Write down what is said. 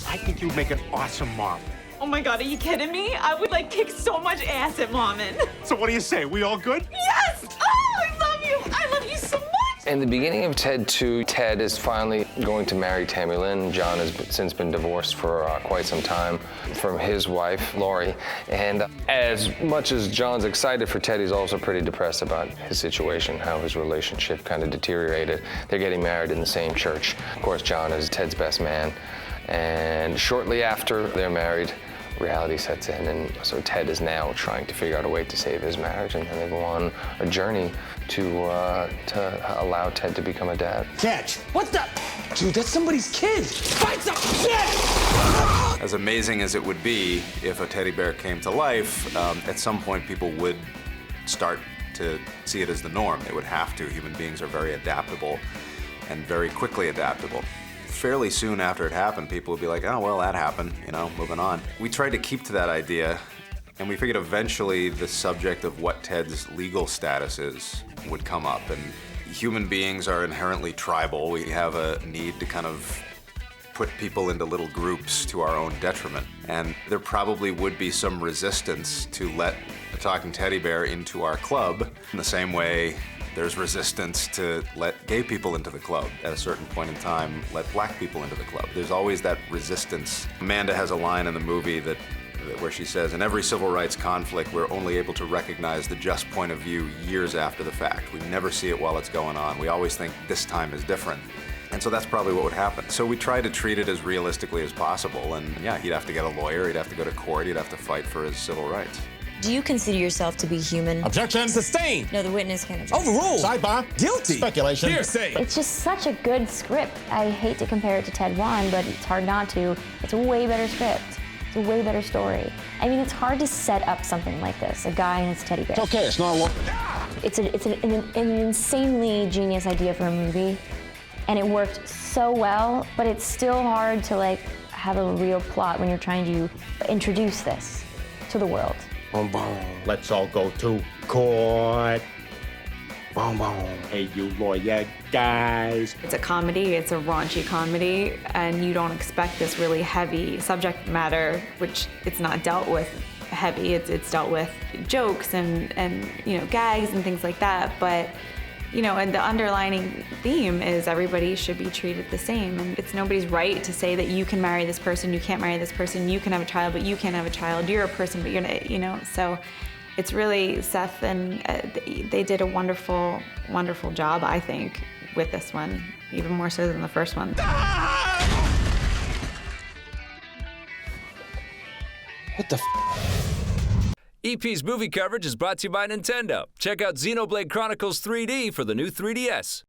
I think you'd make an awesome mom. Oh my God, are you kidding me? I would like kick so much ass at Momin. So what do you say? We all good? Yes! Oh, I love you. I love you so much. In the beginning of Ted 2, Ted is finally going to marry Tammy Lynn. John has since been divorced for quite some time from his wife, Lori. And as much as John's excited for Ted, he's also pretty depressed about his situation, how his relationship kind of deteriorated. They're getting married in the same church. Of course, John is Ted's best man. And shortly after they're married, reality sets in, and so Ted is now trying to figure out a way to save his marriage, and then they go on a journey to allow Ted to become a dad. Catch! What the? Dude, that's somebody's kid! Fight some shit! As amazing as it would be if a teddy bear came to life, at some point people would start to see it as the norm. They would have to. Human beings are very adaptable and very quickly adaptable. Fairly soon after it happened, people would be like, oh, well, that happened, you know, moving on. We tried to keep to that idea, and we figured eventually the subject of what Ted's legal status is would come up. And human beings are inherently tribal. We have a need to kind of put people into little groups to our own detriment. And there probably would be some resistance to let a talking teddy bear into our club in the same way there's resistance to let gay people into the club. At a certain point in time, let black people into the club. There's always that resistance. Amanda has a line in the movie where she says, in every civil rights conflict, we're only able to recognize the just point of view years after the fact. We never see it while it's going on. We always think this time is different. And so that's probably what would happen. So we try to treat it as realistically as possible. And yeah, he'd have to get a lawyer, he'd have to go to court, he'd have to fight for his civil rights. Do you consider yourself to be human? Objection! Sustained! No, the witness can object. Overruled! Sidebar! Guilty! Speculation! Hearsay! It's just such a good script. I hate to compare it to Ted 1, but it's hard not to. It's a way better script. It's a way better story. I mean, it's hard to set up something like this, a guy and his teddy bear. It's okay, it's not a law. It's an insanely genius idea for a movie, and it worked so well, but it's still hard to like have a real plot when you're trying to introduce this to the world. Boom, boom. Let's all go to court. Boom, boom. Hey, you lawyer guys. It's a comedy, it's a raunchy comedy, and you don't expect this really heavy subject matter, which it's not dealt with heavy. It's dealt with jokes and you know, gags and things like that, but you know, and the underlining theme is everybody should be treated the same. And it's nobody's right to say that you can marry this person, you can't marry this person, you can have a child, but you can't have a child. You're a person, but you're not, you know. So it's really, Seth and they did a wonderful, wonderful job, I think, with this one, even more so than the first one. What the f? EP's movie coverage is brought to you by Nintendo. Check out Xenoblade Chronicles 3D for the new 3DS.